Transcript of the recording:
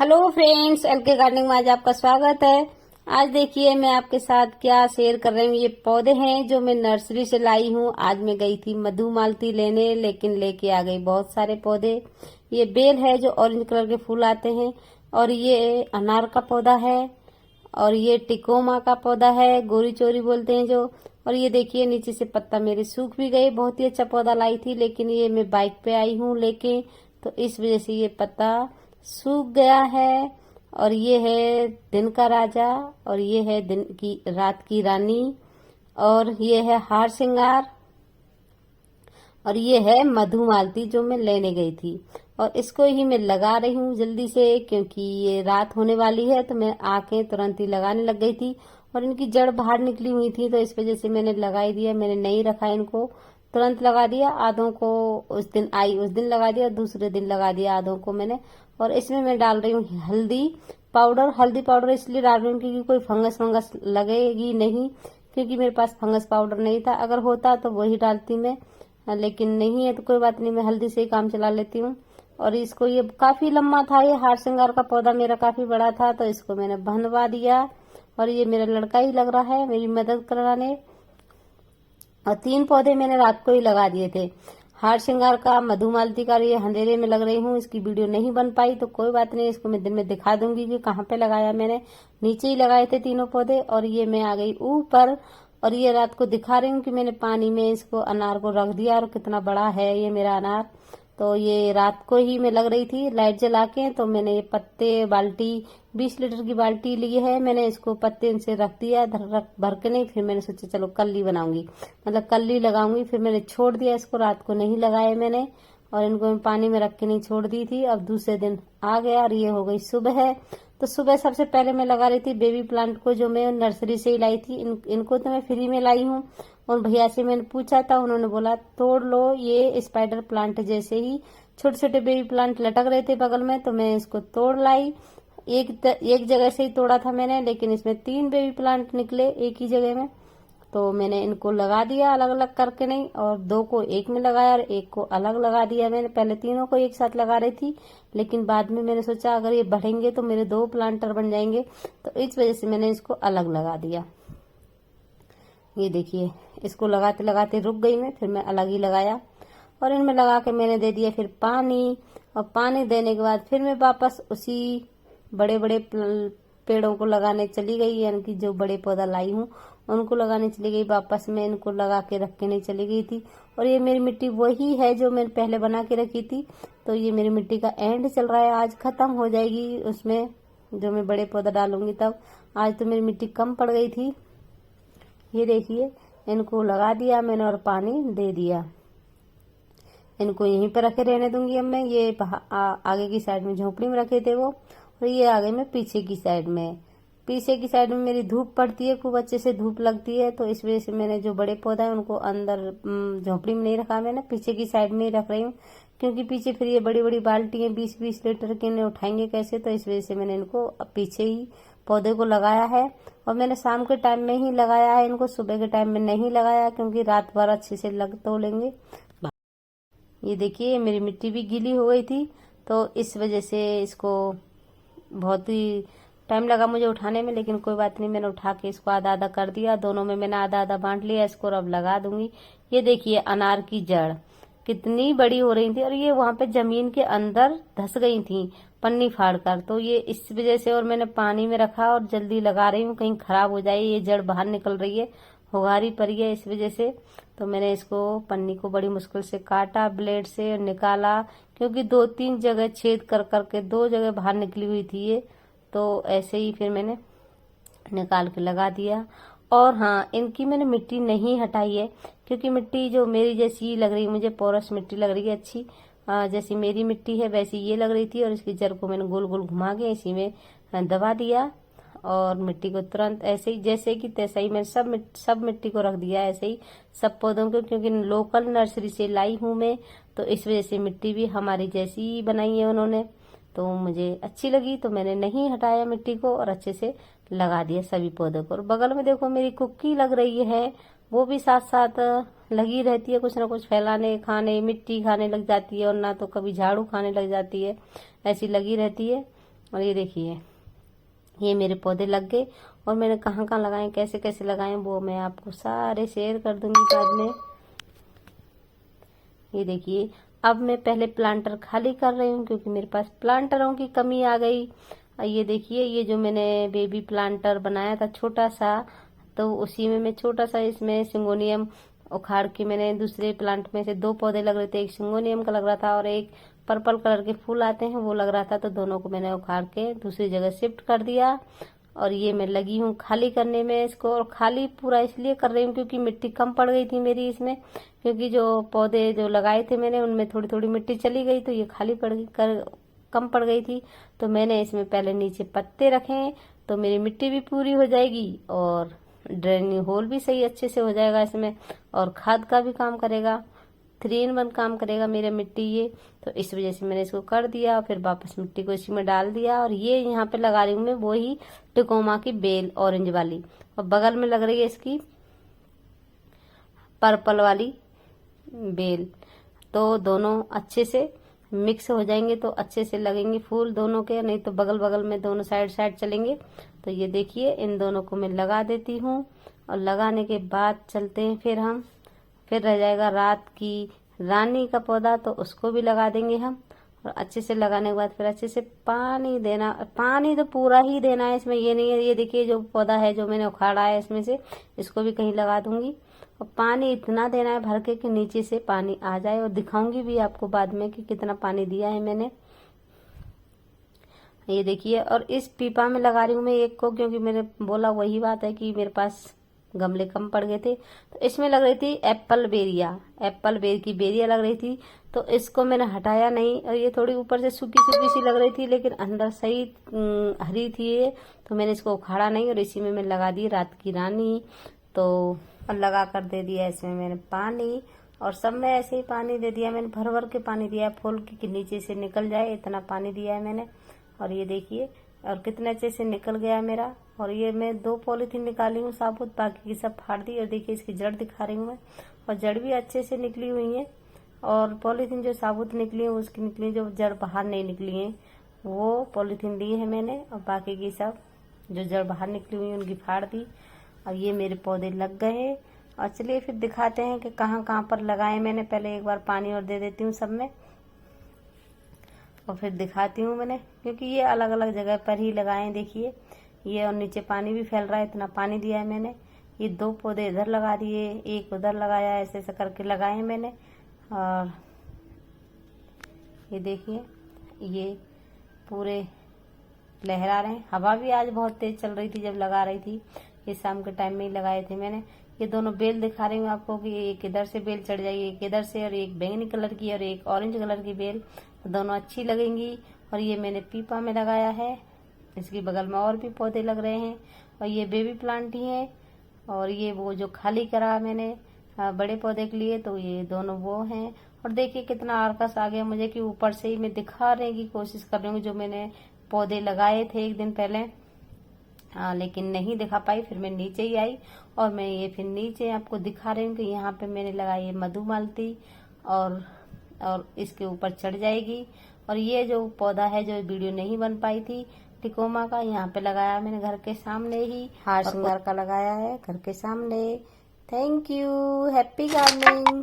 Hello friends, LK gardening में आज आपका स्वागत है। आज देखिए मैं आपके साथ क्या शेयर कर रही हूँ। ये पौधे हैं जो मैं नर्सरी से लाई हूँ। आज मैं गई थी मधुमालती लेने, लेकिन लेके आ गई बहुत सारे पौधे। ये बेल है जो ऑरेंज कलर के फूल आते हैं, और ये अनार का पौधा है, और ये टिकोमा का पौधा है, गोरी चोरी बोलते हैं जो। और ये देखिए नीचे से पत्ता मेरे सूख भी गए। बहुत ही अच्छा पौधा लाई थी, लेकिन ये मैं बाइक पे आई हूँ लेके, तो इस वजह से ये पत्ता सूख गया है। और ये है दिन का राजा, और ये है दिन की रात की रानी, और ये है हार श्रृंगार, और ये है मधुमालती जो मैं लेने गई थी। और इसको ही मैं लगा रही हूँ जल्दी से, क्योंकि ये रात होने वाली है, तो मैं आके तुरंत ही लगाने लग गई थी। और इनकी जड़ बाहर निकली हुई थी, तो इस वजह से मैंने लगा ही दिया। मैंने नहीं रखा इनको, तुरंत लगा दिया। आधों को उस दिन आई उस दिन लगा दिया, दूसरे दिन लगा दिया आधों को मैंने। और इसमें मैं डाल रही हूँ हल्दी पाउडर। हल्दी पाउडर इसलिए डाल रही हूँ क्योंकि कोई फंगस वंगस लगेगी नहीं, क्योंकि मेरे पास फंगस पाउडर नहीं था। अगर होता तो वही डालती मैं, लेकिन नहीं है तो कोई बात नहीं, मैं हल्दी से ही काम चला लेती हूँ। और इसको, ये काफी लंबा था, ये हार श्रृंगार का पौधा मेरा काफी बड़ा था, तो इसको मैंने बंधवा दिया। और ये मेरा लड़का ही लग रहा है मेरी मदद कराने। और 3 पौधे मैंने रात को ही लगा दिए थे, हार श्रृंगार का, मधुमालती का। ये अंधेरे में लग रही हूँ, इसकी वीडियो नहीं बन पाई तो कोई बात नहीं, इसको मैं दिन में दिखा दूंगी कि कहाँ पे लगाया मैंने। नीचे ही लगाए थे तीनों पौधे, और ये मैं आ गई ऊपर। और ये रात को दिखा रही हूँ कि मैंने पानी में इसको, अनार को रख दिया, और कितना बड़ा है ये मेरा अनार। तो ये रात को ही मैं लग रही थी लाइट जला के, तो मैंने ये पत्ते, बाल्टी 20 लीटर की बाल्टी ली है मैंने, इसको पत्ते इनसे रख दिया, भर के नहीं। फिर मैंने सोचा चलो कल ही बनाऊंगी, मतलब कल ही लगाऊंगी। फिर मैंने छोड़ दिया इसको, रात को नहीं लगाया मैंने, और इनको मैं पानी में रख के नहीं छोड़ दी थी। अब दूसरे दिन आ गया, और ये हो गई सुबह। तो सुबह सबसे पहले मैं लगा रही थी बेबी प्लांट को, जो मैं नर्सरी से ही लाई थी। इनको तो मैं फ्री में लाई हूँ। और भैया से मैंने पूछा था, उन्होंने बोला तोड़ लो, ये स्पाइडर प्लांट जैसे ही छोटे छोटे बेबी प्लांट लटक रहे थे बगल में, तो मैं इसको तोड़ लाई। एक जगह से ही तोड़ा था मैंने, लेकिन इसमें 3 बेबी प्लांट निकले एक ही जगह में। तो मैंने इनको लगा दिया अलग अलग करके नहीं, और 2 को एक में लगाया और 1 को अलग लगा दिया मैंने। पहले तीनों को एक साथ लगा रही थी, लेकिन बाद में मैंने सोचा अगर ये बढ़ेंगे तो मेरे 2 प्लांटर बन जाएंगे, तो इस वजह से मैंने इसको अलग लगा दिया। ये देखिए, इसको लगाते लगाते रुक गई मैं, फिर मैं अलग ही लगाया। और इनमें लगा के मैंने दे दिया फिर पानी। और पानी देने के बाद फिर मैं वापस उसी बड़े बड़े पेड़ों को लगाने चली गई, यानी कि जो बड़े पौधा लाई हूँ उनको लगाने चली गई। वापस मैं इनको लगा के रख के नहीं चली गई थी। और ये मेरी मिट्टी वही है जो मैंने पहले बना के रखी थी। तो ये मेरी मिट्टी का एंड चल रहा है, आज खत्म हो जाएगी उसमें जो मैं बड़े पौधा डालूंगी तब। आज तो मेरी मिट्टी कम पड़ गई थी। ये देखिए, इनको लगा दिया मैंने और पानी दे दिया। इनको यहीं पर रखे रहने दूंगी अब मैं। ये आगे की साइड में झोपड़ी में रखे थे वो, और ये आगे में पीछे की साइड में। पीछे की साइड में मेरी धूप पड़ती है, खूब अच्छे से धूप लगती है, तो इस वजह से मैंने जो बड़े पौधा है उनको अंदर झोपड़ी में नहीं रखा मैंने, पीछे की साइड में ही रख रही हूँ। क्योंकि पीछे फिर ये बड़ी बड़ी बाल्टी है 20-20 लीटर की, इन्हें उठाएंगे कैसे, तो इस वजह से मैंने इनको पीछे ही पौधे को लगाया है। और मैंने शाम के टाइम में ही लगाया है इनको, सुबह के टाइम में नहीं लगाया, क्योंकि रात भर अच्छे से लग तो लेंगे। ये देखिए, मेरी मिट्टी भी गीली हो गई थी, तो इस वजह से इसको बहुत ही टाइम लगा मुझे उठाने में, लेकिन कोई बात नहीं, मैंने उठा के इसको आधा आधा कर दिया। दोनों में मैंने आधा आधा बांट लिया इसको, अब लगा दूंगी। ये देखिए, अनार की जड़ कितनी बड़ी हो रही थी, और ये वहां पे जमीन के अंदर धस गई थी पन्नी फाड़ कर। तो ये इस वजह से, और मैंने पानी में रखा और जल्दी लगा रही हूँ, कहीं खराब हो जाए। ये जड़ बाहर निकल रही है, होगारी पड़ी है इस वजह से। तो मैंने इसको, पन्नी को बड़ी मुश्किल से काटा ब्लेड से, निकाला, क्योंकि 2-3 जगह छेद कर करके 2 जगह बाहर निकली हुई थी ये। तो ऐसे ही फिर मैंने निकाल के लगा दिया। और हाँ, इनकी मैंने मिट्टी नहीं हटाई है, क्योंकि मिट्टी जो मेरी जैसी लग रही है मुझे, पोरस मिट्टी लग रही है अच्छी, जैसी मेरी मिट्टी है वैसी ये लग रही थी। और इसकी जड़ को मैंने गोल गोल घुमा के इसी में दबा दिया, और मिट्टी को तुरंत ऐसे ही जैसे कि तैसा ही मैं सब मिट्टी को रख दिया ऐसे ही सब पौधों को, क्योंकि लोकल नर्सरी से लाई हूँ मैं, तो इस वजह से मिट्टी भी हमारी जैसी ही बनाई है उन्होंने, तो मुझे अच्छी लगी, तो मैंने नहीं हटाया मिट्टी को, और अच्छे से लगा दिया सभी पौधों को। और बगल में देखो मेरी कुक्की लग रही है, वो भी साथ साथ लगी रहती है, कुछ ना कुछ फैलाने, खाने, मिट्टी खाने लग जाती है, और ना तो कभी झाड़ू खाने लग जाती है, ऐसी लगी रहती है। और ये देखिए ये मेरे पौधे लग गए, और मैंने कहाँ कहाँ लगाए, कैसे कैसे लगाए, वो मैं आपको सारे शेयर कर दूंगी बाद में। ये देखिए अब मैं पहले प्लांटर खाली कर रही हूँ क्योंकि मेरे पास प्लांटरों की कमी आ गई। और ये देखिए ये जो मैंने बेबी प्लांटर बनाया था छोटा सा, तो उसी में मैं छोटा सा इसमें सिंगोनियम उखाड़ के, मैंने दूसरे प्लांट में से 2 पौधे लग रहे थे, एक सिंगोनियम का लग रहा था और एक पर्पल कलर के फूल आते हैं वो लग रहा था, तो दोनों को मैंने उखाड़ के दूसरी जगह शिफ्ट कर दिया। और ये मैं लगी हूँ खाली करने में इसको, और खाली पूरा इसलिए कर रही हूँ क्योंकि मिट्टी कम पड़ गई थी मेरी इसमें, क्योंकि जो पौधे जो लगाए थे मैंने उनमें थोड़ी थोड़ी मिट्टी चली गई, तो ये खाली कम पड़ गई थी। तो मैंने इसमें पहले नीचे पत्ते रखे, तो मेरी मिट्टी भी पूरी हो जाएगी और ड्रेनिंग होल भी सही अच्छे से हो जाएगा इसमें, और खाद का भी काम करेगा, 3 in 1 काम करेगा मेरा मिट्टी ये। तो इस वजह से मैंने इसको कर दिया और फिर वापस मिट्टी को इसी में डाल दिया। और ये यहाँ पे लगा रही हूँ मैं वही टिकोमा की बेल ऑरेंज वाली, और बगल में लग रही है इसकी पर्पल वाली बेल। तो दोनों अच्छे से मिक्स हो जाएंगे तो अच्छे से लगेंगे फूल दोनों के, नहीं तो बगल बगल में दोनों साइड साइड चलेंगे। तो ये देखिए इन दोनों को मैं लगा देती हूँ, और लगाने के बाद चलते हैं फिर रह जाएगा रात की रानी का पौधा, तो उसको भी लगा देंगे हम। और अच्छे से लगाने के बाद फिर अच्छे से पानी देना, पानी तो पूरा ही देना है इसमें, ये नहीं है। ये देखिए जो पौधा है जो मैंने उखाड़ा है इसमें से, इसको भी कहीं लगा दूंगी, और पानी इतना देना है भर के कि नीचे से पानी आ जाए, और दिखाऊंगी भी आपको बाद में कि कितना पानी दिया है मैंने। ये देखिए, और इस पीपा में लगा रही हूँ मैं एक को, क्योंकि मैंने बोला वही बात है कि मेरे पास गमले कम पड़ गए थे। तो इसमें लग रही थी एप्पल बेर की बेरिया लग रही थी, तो इसको मैंने हटाया नहीं, और ये थोड़ी ऊपर से सूखी सूखी सी लग रही थी लेकिन अंदर सही हरी थी ये, तो मैंने इसको उखाड़ा नहीं और इसी में मैं लगा दी रात की रानी। तो और लगा कर दे दिया इसमें मैंने पानी, और सब में ऐसे ही पानी दे दिया मैंने, भर भर के पानी दिया है फूल की नीचे से निकल जाए, इतना पानी दिया है मैंने। और ये देखिए और कितने अच्छे से निकल गया मेरा। और ये मैं 2 पॉलीथीन निकाली हूँ साबुत, बाकी की सब फाड़ दी। और देखिए इसकी जड़ दिखा रही हूँ मैं, और जड़ भी अच्छे से निकली हुई है। और पॉलीथीन जो साबुत निकली है उसकी निकली, जो जड़ बाहर नहीं निकली है वो पॉलीथीन ली है मैंने, और बाकी की सब जो जड़ बाहर निकली हुई है उनकी फाड़ दी। और ये मेरे पौधे लग गए। और चलिए फिर दिखाते हैं कि कहाँ कहाँ पर लगाए मैंने। पहले एक बार पानी और दे देती हूँ सब में, और फिर दिखाती हूँ मैंने, क्योंकि ये अलग अलग जगह पर ही लगाए हैं। देखिए ये, और नीचे पानी भी फैल रहा है, इतना पानी दिया है मैंने। ये 2 पौधे इधर लगा दिए, एक उधर लगाया, ऐसे ऐसे करके लगाए हैं मैंने। और ये देखिए ये पूरे लहरा रहे हैं। हवा भी आज बहुत तेज चल रही थी जब लगा रही थी, ये शाम के टाइम में ही लगाए थे मैंने। ये दोनों बेल दिखा रही हूँ आपको कि एक इधर से बेल चढ़ जाएगी, एक इधर से, और एक बैंगनी कलर की और एक ऑरेंज कलर की बेल, तो दोनों अच्छी लगेंगी। और ये मैंने पीपा में लगाया है, इसके बगल में और भी पौधे लग रहे हैं। और ये बेबी प्लांट ही है, और ये वो जो खाली करा मैंने बड़े पौधे के लिए, तो ये दोनों वो हैं। और देखिए कितना आर्कस आ गया मुझे कि ऊपर से ही मैं दिखाने की कोशिश कर रही हूँ जो मैंने पौधे लगाए थे एक दिन पहले, लेकिन नहीं दिखा पाई। फिर मैं नीचे ही आई और मैं ये फिर नीचे आपको दिखा रही हूँ कि यहाँ पे मैंने लगाई है मधुमालती, और इसके ऊपर चढ़ जाएगी। और ये जो पौधा है जो वीडियो नहीं बन पाई थी टिकोमा का, यहाँ पे लगाया मैंने घर के सामने ही, हार श्रृंगार का लगाया है घर के सामने। Thank you, happy gardening.